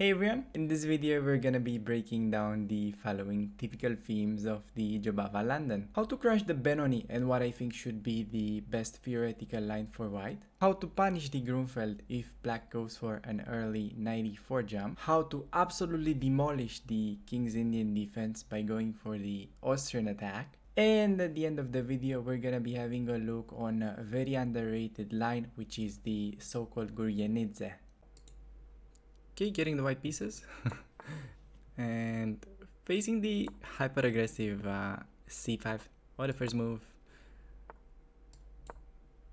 Hey everyone, in this video we're gonna be breaking down the following typical themes of the Jobava London. How to crush the Benoni and what I think should be the best theoretical line for white. How to punish the Grunfeld if black goes for an early 94 jump. How to absolutely demolish the King's Indian defense by going for the Austrian attack. And at the end of the video we're gonna be having a look on a very underrated line, which is the so-called Guryenidze. Okay, getting the white pieces and facing the hyper aggressive c5 or the first move.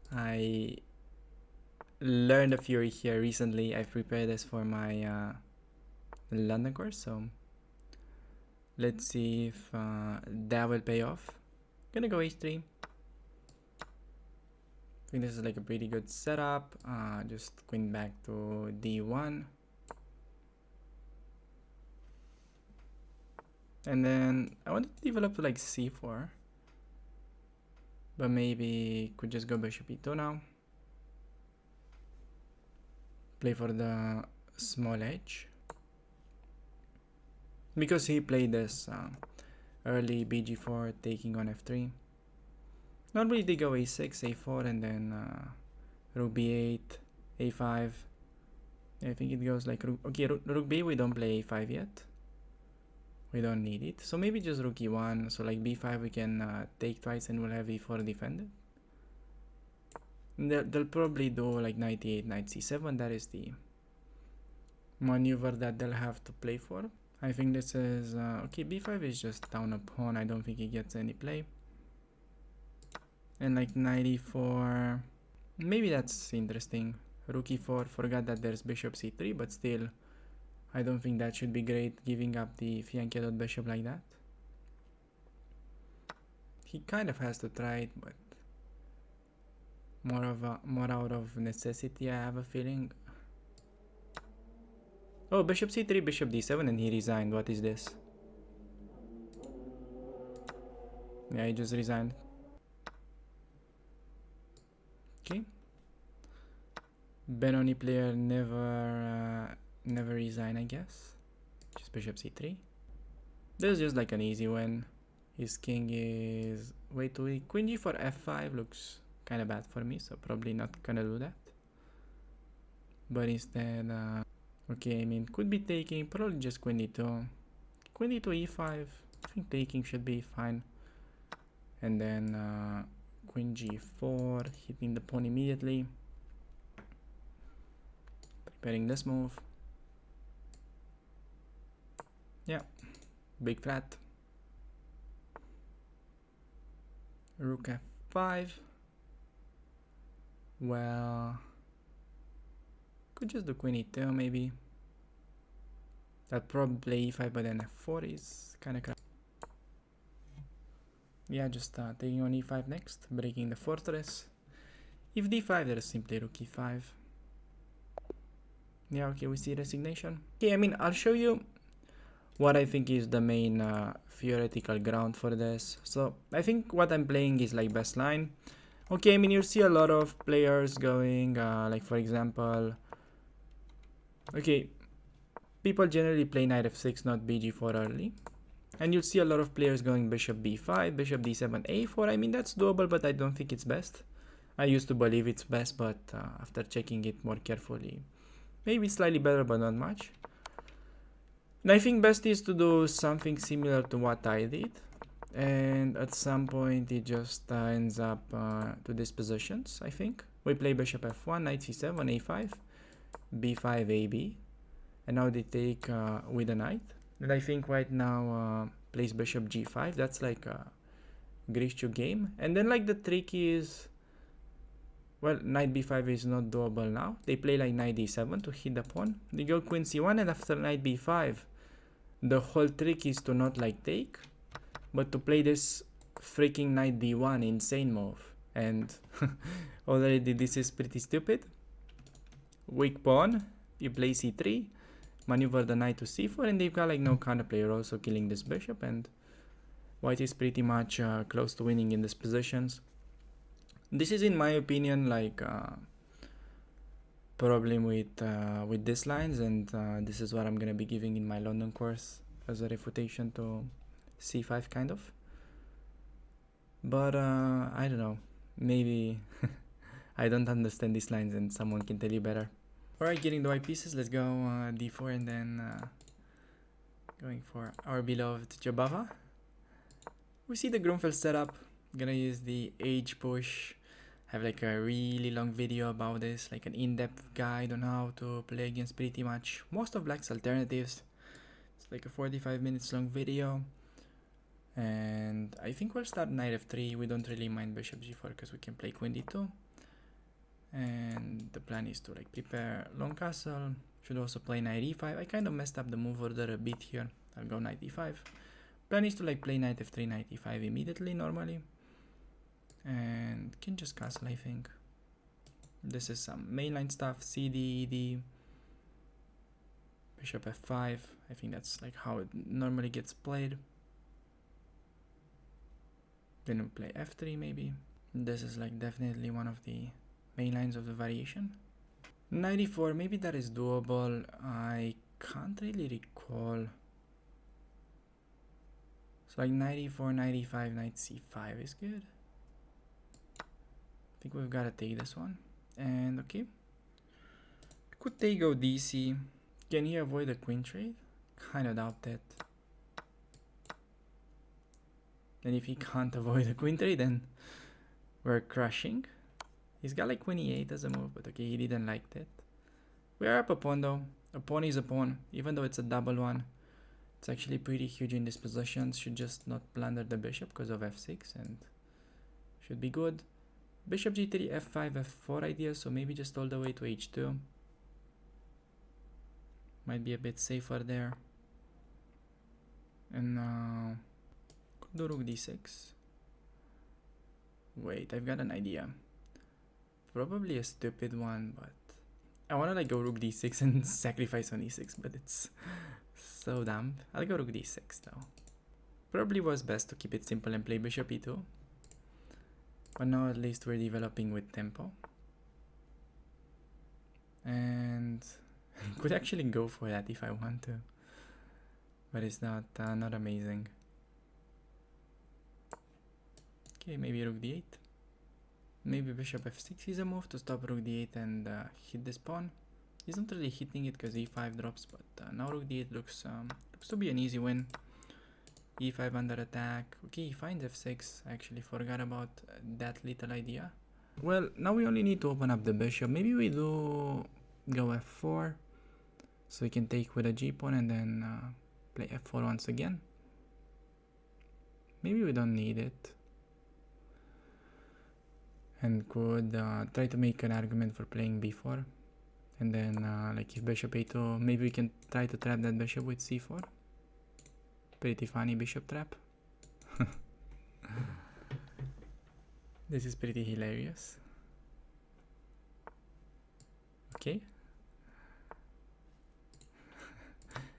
I learned a fury here recently. I've prepared this for my London course, so let's see if that will pay off. Gonna go h3. I think this is like a pretty good setup. Just queen back to d1. And then I wanted to develop to like c4, but maybe could just go bishop e2 now. Play for the small edge. Because he played this early bg4 taking on f3. Normally they go a6, a4, and then rook b8, a5. I think it goes like rook. Okay, rook b, we don't play a5 yet. We don't need it, so maybe just rook e1. So like b5 we can take twice and we'll have e4 defended. They'll probably do like knight e8, knight c7. That is the maneuver that they'll have to play for. I think this is okay. b5 is just down a pawn. I don't think he gets any play. And like knight e4, maybe that's interesting. Rook e4, forgot that there's bishop c3, but still I don't think that should be great, giving up the Fianchetto bishop like that. He kind of has to try it, but more out of necessity, I have a feeling. Oh, bishop c3, bishop d7, and he resigned. What is this? Yeah, he just resigned. Okay. Benoni player never resign, I guess. Just bishop c3. This is just like an easy win. His king is way too weak. Queen g4 f5 looks kind of bad for me, so probably not gonna do that. But instead, okay, I mean, could be taking, probably just queen d2. Queen d2 e5. I think taking should be fine. And then queen g4, hitting the pawn immediately. Preparing this move. Yeah, big flat. Rook f5. Well, could just do queen e2 maybe. That probably e5, but then f4 is kind of crap. Yeah, just taking on e5 next, breaking the fortress. If d5, there is simply rook e5. Yeah, okay, we see resignation. Okay, I mean, I'll show you what I think is the main theoretical ground for this. So I think what I'm playing is like best line. Okay, I mean, you see a lot of players going like, for example, okay, people generally play knight f6, not bg4 early, and you'll see a lot of players going bishop b5, bishop d7, a4. I mean, that's doable, but I don't think it's best. I used to believe it's best, but after checking it more carefully, maybe slightly better, but not much. And I think best is to do something similar to what I did, and at some point it just ends up to these positions. I think we play bishop f1, knight c7, a5, b5, ab, and now they take with a knight. And I think right now plays bishop g5. That's like a Grishchu game. And then like the trick is, well, knight b5 is not doable now. They play like knight d7 to hit the pawn. They go queen c1, and after knight b5, the whole trick is to not like take, but to play this freaking knight d1 insane move. And already this is pretty stupid. Weak pawn, you play c3, maneuver the knight to c4, and they've got like no counterplay. You're also killing this bishop, and white is pretty much close to winning in these positions. This is, in my opinion, like problem with these lines, and this is what I'm gonna be giving in my London course as a refutation to c5 kind of. But I don't know, maybe I don't understand these lines and someone can tell you better. Alright, getting the white pieces, let's go d4 and then going for our beloved Jobava. We see the Grunfeld setup. Gonna use the age push. Have like a really long video about this, like an in-depth guide on how to play against pretty much most of black's alternatives. It's like a 45 minutes long video. And I think we'll start knight f3. We don't really mind bishop g4 because we can play queen d2. And the plan is to like prepare long castle. Should also play knight e5. I kind of messed up the move order a bit here. I'll go knight e5. Plan is to like play knight f3, knight e5 immediately normally. And can just castle, I think. This is some mainline stuff. CD, ED, bishop f5. I think that's like how it normally gets played. Then we play f3 maybe. This is like definitely one of the main lines of the variation. 94, maybe that is doable. I can't really recall. So like 94, 95, knight c5 is good. I think we've got to take this one. And okay. Could they go DC? Can he avoid the queen trade? Kind of doubt it. And if he can't avoid the queen trade, then we're crushing. He's got like queen e8 as a move, but okay, he didn't like that. We are up a pawn though. A pawn is a pawn, even though it's a double one. It's actually pretty huge in this position. Should just not plunder the bishop because of f6 and should be good. Bishop g3, f5, f4 idea, so maybe just all the way to h2. Might be a bit safer there. And now could do rook d6. Wait, I've got an idea. Probably a stupid one, but I wanna like go rook d6 and sacrifice on e6, but it's so dumb. I'll go rook d6 though. Probably was best to keep it simple and play bishop e2. But now at least we're developing with tempo. And could actually go for that if I want to. But it's not amazing. Okay, maybe rook d8. Maybe bishop f6 is a move to stop rook d8 and hit this pawn. He's not really hitting it because e5 drops, but now rook d8 looks to be an easy win. e5 under attack. Okay, he finds f6. I actually forgot about that little idea. Well, now we only need to open up the bishop. Maybe we do go f4. So we can take with a g-pawn and then play f4 once again. Maybe we don't need it. And could try to make an argument for playing b4. And then like if bishop a2, maybe we can try to trap that bishop with c4. Pretty funny bishop trap. This is pretty hilarious. Okay.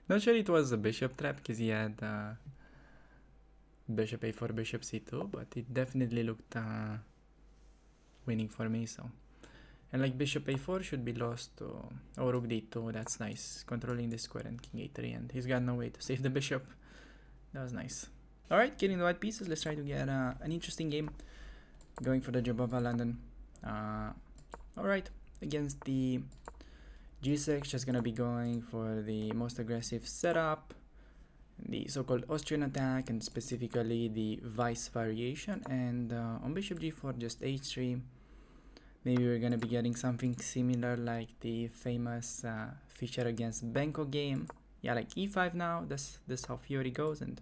Not sure it was a bishop trap because he had bishop a4, bishop c2, but it definitely looked winning for me. So, and like bishop a4 should be lost to rook d2. That's nice, controlling the square and king a3, and he's got no way to save the bishop. That was nice. Alright, getting the white pieces. Let's try to get an interesting game. Going for the Jobava London. Alright, against the g6, just gonna be going for the most aggressive setup, the so-called Austrian attack, and specifically the vice variation. And on bishop g4, just h3. Maybe we're gonna be getting something similar like the famous Fischer against Benko game. Yeah, like e5 now. This how Fiori goes. And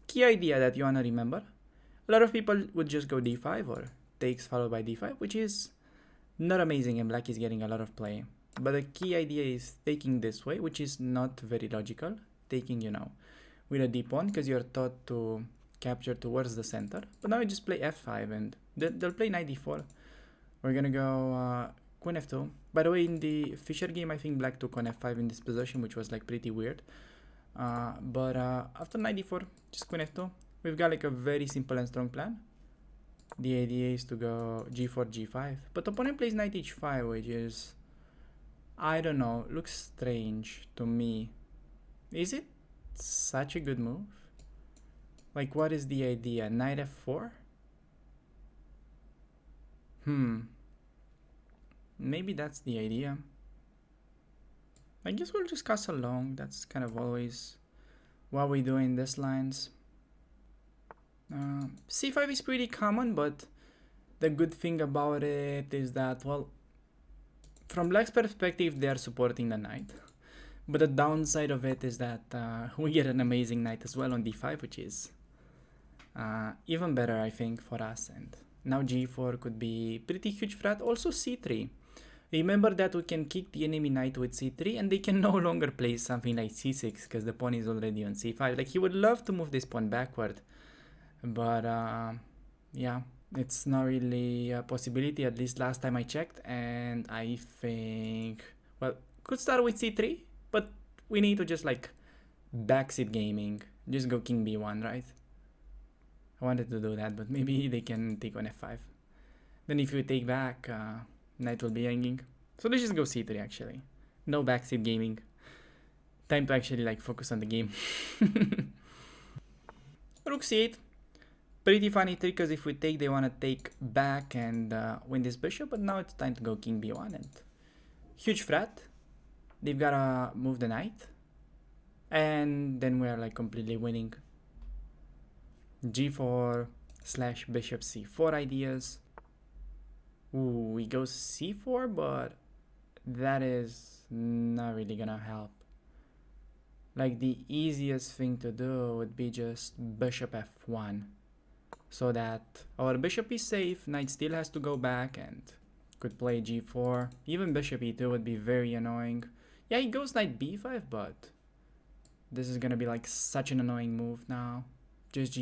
key idea that you wanna remember: a lot of people would just go d5 or takes followed by d5, which is not amazing, and black is getting a lot of play. But the key idea is taking this way, which is not very logical. Taking, you know, with a d pawn because you're taught to capture towards the center. But now you just play f5 and they'll play knight d4. We're gonna go queen f2. By the way, in the Fischer game, I think black took on f5 in this position, which was like pretty weird. But after knight d4, just queen f2. We've got like a very simple and strong plan. The idea is to go g4, g5. But opponent plays knight h5, which is I don't know, looks strange to me. Is it such a good move? Like, what is the idea? Knight f4? Maybe that's the idea. I guess we'll just castle long. That's kind of always what we do in these lines. C5 is pretty common, but the good thing about it is that, well, from black's perspective, they are supporting the knight. But the downside of it is that we get an amazing knight as well on d5, which is even better, I think, for us. And now g4 could be pretty huge threat. Also c3. Remember that we can kick the enemy knight with c3 and they can no longer play something like c6 because the pawn is already on c5. Like, he would love to move this pawn backward. But yeah, it's not really a possibility, at least last time I checked. And I think, well, could start with c3, but we need to just like backseat gaming. Just go king b1, right? I wanted to do that, but maybe they can take on f5. Then if you take back, knight will be hanging. So let's just go c3 actually. No backseat gaming. Time to actually like focus on the game. Rook c8. Pretty funny trick, because if we take, they want to take back and win this bishop, but now it's time to go king b1 and huge threat. They've got to move the knight and then we're like completely winning. g4 / bishop c4 ideas. Ooh, we go c4, but that is not really gonna help. Like, the easiest thing to do would be just bishop f1. So that our bishop is safe, knight still has to go back and could play g4. Even bishop e2 would be very annoying. Yeah, he goes knight b5, but this is gonna be like such an annoying move now. Just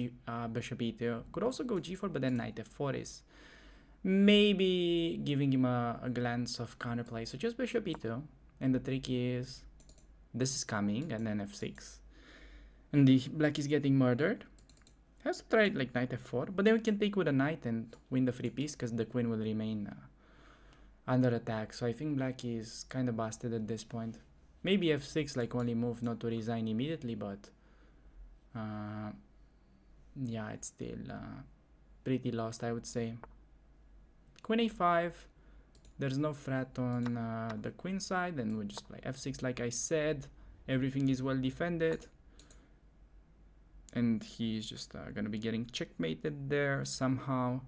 bishop e2. Could also go g4, but then knight f4 is maybe giving him a glance of counterplay. So just bishop e2. And the trick is, this is coming, and then f6. And the black is getting murdered. Has to try like knight f4, but then we can take with a knight and win the free piece because the queen will remain under attack. So I think black is kind of busted at this point. Maybe f6, like only move not to resign immediately, but yeah, it's still pretty lost, I would say. Queen a5. There's no threat on the queen side, and we just play f6 like I said. Everything is well defended. And he's just gonna be getting checkmated there somehow.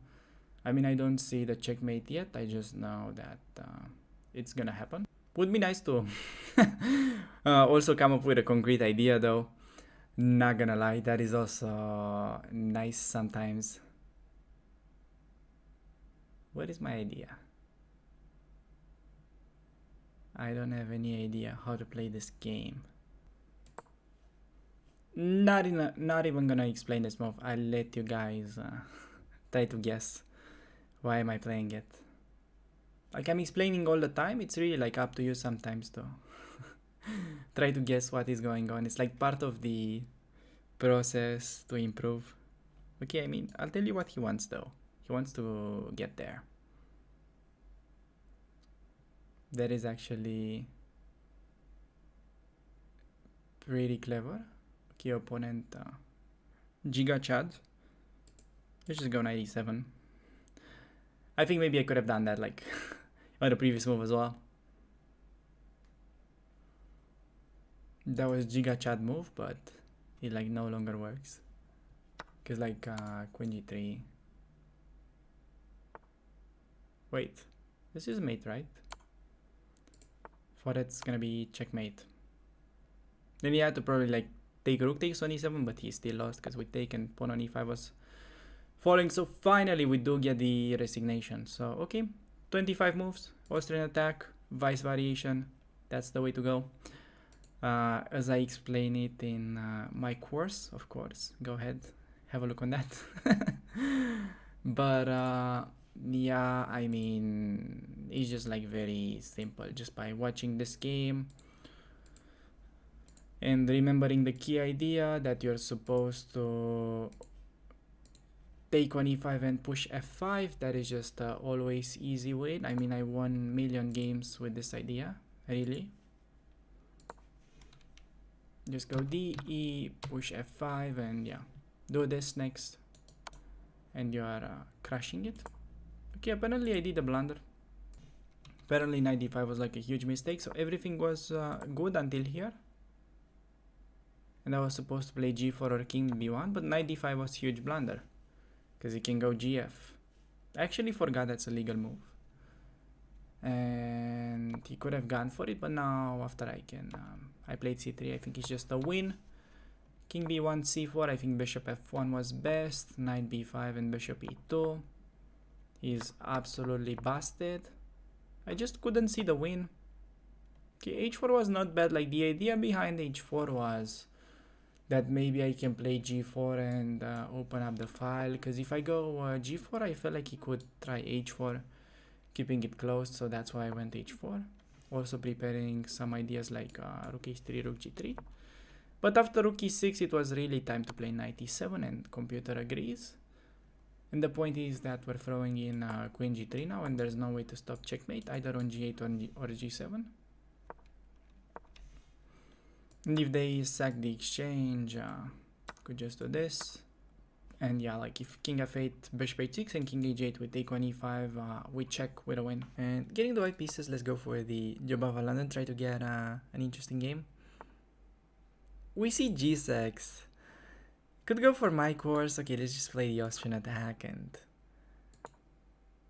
I mean, I don't see the checkmate yet. I just know that it's gonna happen. Would be nice to also come up with a concrete idea, though. Not gonna lie, that is also nice sometimes. What is my idea? I don't have any idea how to play this game. Not even gonna explain this move. I'll let you guys try to guess why am I playing it. Like, I'm explaining all the time. It's really like up to you sometimes to try to guess what is going on. It's like part of the process to improve. Okay, I mean, I'll tell you what he wants though. He wants to get there. That is actually pretty clever. Okay, opponent Giga Chad. Let's just go 97. I think maybe I could have done that like on the previous move as well. That was Giga Chad move, but it like no longer works. Cause like Queen G3. Wait, this is mate, right? For it's gonna be checkmate. Then he had to probably like take rook takes on e7, but he still lost because we take and pawn on e5 was falling. So finally we do get the resignation. So okay, 25 moves, Austrian attack, vice variation. That's the way to go. As I explain it in my course, of course. Go ahead, have a look on that. But yeah, I mean, it's just like very simple. Just by watching this game and remembering the key idea that you're supposed to take on e5 and push f5. That is just always easy win. I mean, I won million games with this idea. really. Just go D, E, push F5, and yeah, do this next, and you are crushing it. Okay, apparently I did a blunder. Apparently knight d5 was like a huge mistake, so everything was good until here. And I was supposed to play g4 or king b1, but knight d5 was huge blunder, because he can go gf. I actually forgot that's a legal move. And he could have gone for it, but now after I played c3, I think it's just a win. King b1, c4, I think bishop f1 was best, knight b5 and bishop e2. He's absolutely busted. I just couldn't see the win. Okay, h4 was not bad. Like, the idea behind h4 was that maybe I can play g4 and open up the file, because if I go g4, I felt like he could try h4, keeping it closed, so that's why I went h4. Also preparing some ideas like rook h3, rook g3. But after rook e6, it was really time to play knight e7, and computer agrees. And the point is that we're throwing in queen g3 now, and there's no way to stop checkmate, either on g8 or g7. And if they sack the exchange, could just do this. And yeah, like if king f8, bishop h6, and king h8 we take on e5, we check with a win. And getting the white pieces, let's go for the Jobava London, try to get an interesting game. We see g6. Could go for my course. Okay, let's just play the Austrian attack and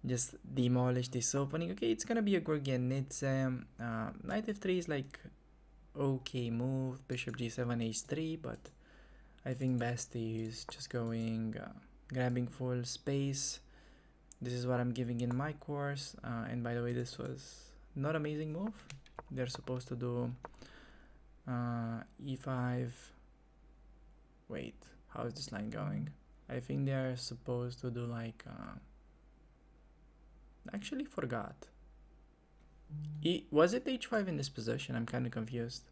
just demolish this opening. Okay, it's gonna be a Gurgenidze. Knight f3 is like okay move. Bishop g7, h3, but I think best is just going grabbing full space. This is what I'm giving in my course. And by the way, this was not amazing move. They're supposed to do e5. Wait, how is this line going? I think they are supposed to do like actually forgot. Was it h5 in this position? I'm kind of confused.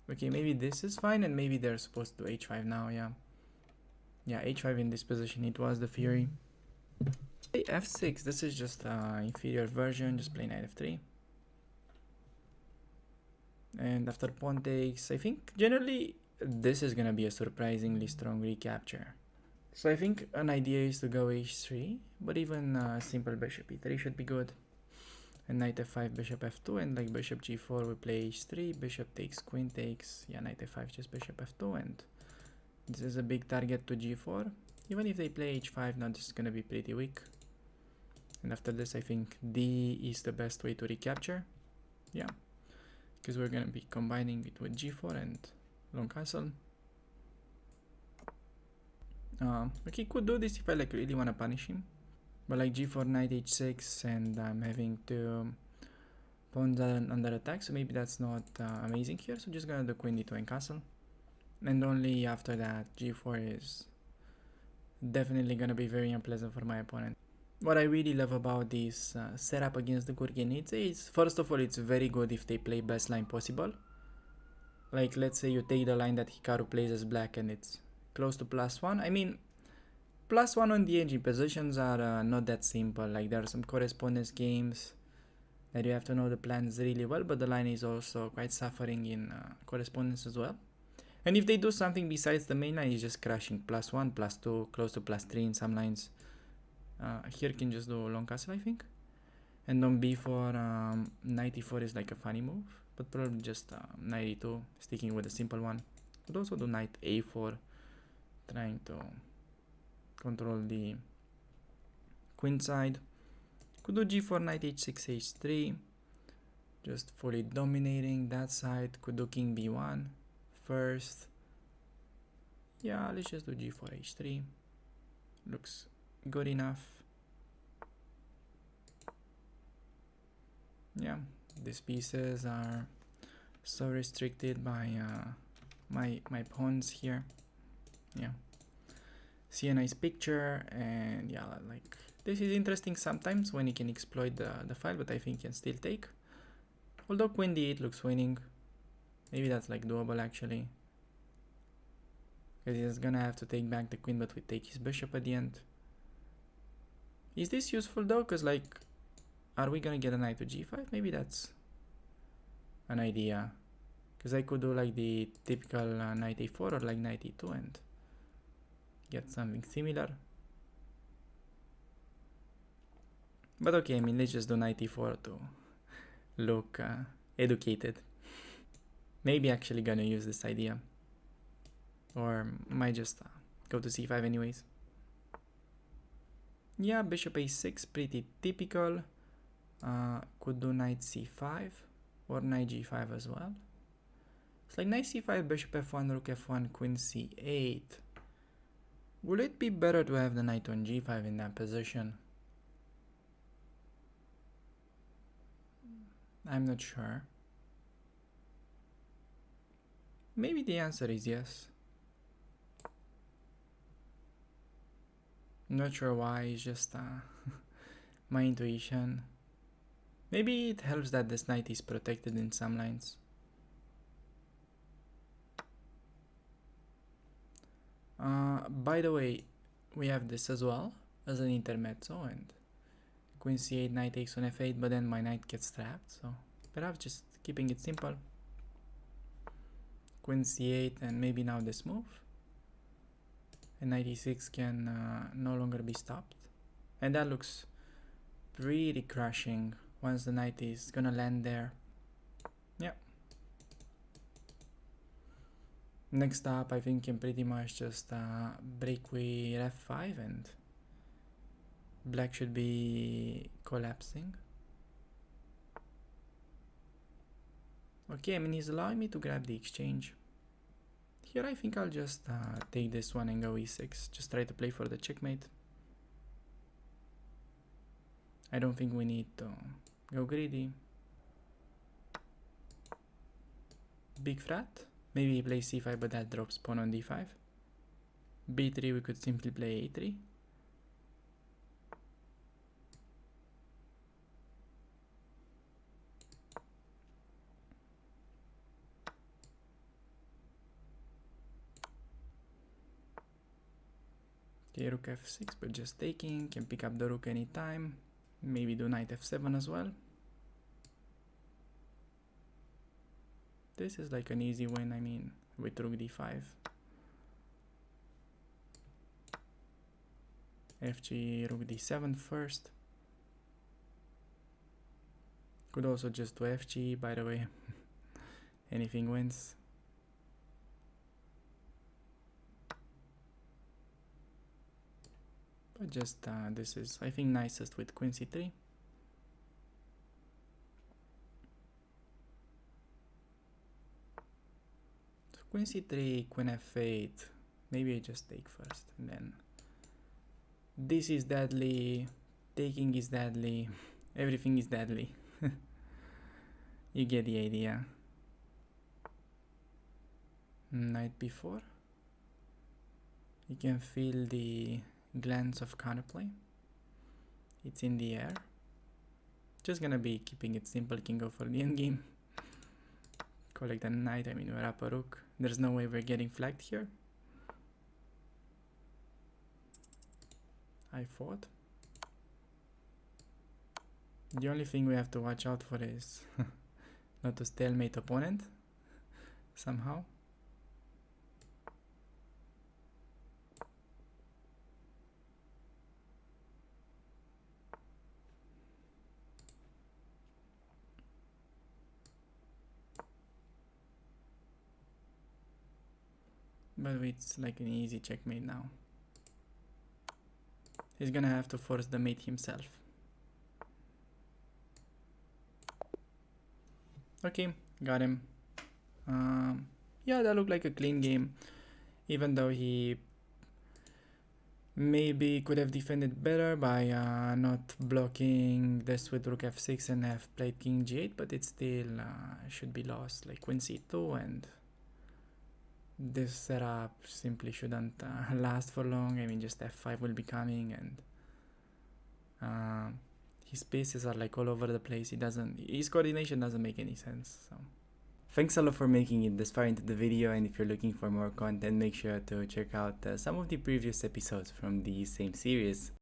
Okay, maybe this is fine, and maybe they're supposed to do h5 now. Yeah, h5 in this position. It was the theory. f6. This is just inferior version. Just play knight f3. And after pawn takes, I think generally this is gonna be a surprisingly strong recapture. So I think an idea is to go h3, but even simple bishop e3 should be good. And knight f5, bishop f2, and like bishop g4 we play h3, bishop takes, queen takes, yeah, knight f5, just bishop f2, and this is a big target to g4. Even if they play h5 now, this is gonna be pretty weak. And after this I think d is the best way to recapture, yeah, because we're gonna be combining it with g4 and long castle. Okay, could do this if I like really wanna punish him. But like g4, knight h6, and I'm having two pawns under attack, so maybe that's not amazing here. So just gonna do queen d2 and castle. And only after that, g4 is definitely gonna be very unpleasant for my opponent. What I really love about this setup against the Gurgenidze is, first of all, it's very good if they play best line possible. Like, let's say you take the line that Hikaru plays as black and it's close to +1. I mean, +1 on the engine positions are not that simple. Like, there are some correspondence games that you have to know the plans really well, but the line is also quite suffering in correspondence as well. And if they do something besides the main line, it's just crashing +1, +2, close to +3 in some lines. Here can just do long castle, I think. And on b4, knight e4 is like a funny move, but probably just knight e2, sticking with a simple one. Could also do knight a4, trying to control the queen side. Could do g4, knight h6, h3, just fully dominating that side. Could do king b1 first. Yeah, let's just do g4, h3. Looks good enough. Yeah, these pieces are so restricted by my pawns here. Yeah, see a nice picture, and yeah, like this is interesting sometimes when you can exploit the file, but I think you can still take. Although queen d8 looks winning, maybe that's like doable actually, because he's gonna have to take back the queen, but we take his bishop at the end. Is this useful though? Because like, are we gonna get a knight to g5? Maybe that's an idea. Because I could do like the typical knight a4 or like knight e2 and get something similar. But okay, I mean, let's just do knight e4 to look educated. Maybe actually gonna use this idea. Or might just go to c5 anyways. Yeah, bishop a6, pretty typical. Could do knight c5 or knight g5 as well. It's like knight c5, bishop f1, rook f1, queen c8. Would it be better to have the knight on g5 in that position? I'm not sure. Maybe the answer is yes. I'm not sure why, it's just my intuition. Maybe it helps that this knight is protected in some lines. By the way, we have this as well as an intermezzo, and queen c8, knight takes on f8, but then my knight gets trapped, so perhaps just keeping it simple. Queen c8 and maybe now this move. And knight e6 can no longer be stopped. And that looks pretty crushing once the knight is gonna land there. Yeah. Next up, I think can pretty much just break with f5 and black should be collapsing. Okay, I mean, he's allowing me to grab the exchange. Here I think I'll just take this one and go e6, just try to play for the checkmate. I don't think we need to go greedy. Big frat, maybe he plays c5 but that drops pawn on d5. b3 we could simply play a3. Okay, rook f6, but just taking, can pick up the rook anytime. Maybe do knight f7 as well. This is like an easy win, I mean, with rook d5. fg, rook d7 first. Could also just do fg, by the way. Anything wins. But just this is, I think, nicest with queen c3. So queen c3, queen f8. Maybe I just take first, and then this is deadly, taking is deadly, everything is deadly. You get the idea. Knight b4. You can feel the glance of counterplay. It's in the air. Just gonna be keeping it simple, can go for the endgame. Collect a knight, I mean we're up a rook. There's no way we're getting flagged here. I fought. The only thing we have to watch out for is not to stalemate opponent somehow. But it's like an easy checkmate now. He's gonna have to force the mate himself. Okay, got him. Yeah, that looked like a clean game. Even though he maybe could have defended better by not blocking this with rook f6 and have played king g8, but it still should be lost, like queen c2, and this setup simply shouldn't last for long. I mean, just f5 will be coming, and his pieces are like all over the place. His coordination doesn't make any sense. So thanks a lot for making it this far into the video, and if you're looking for more content, make sure to check out some of the previous episodes from the same series.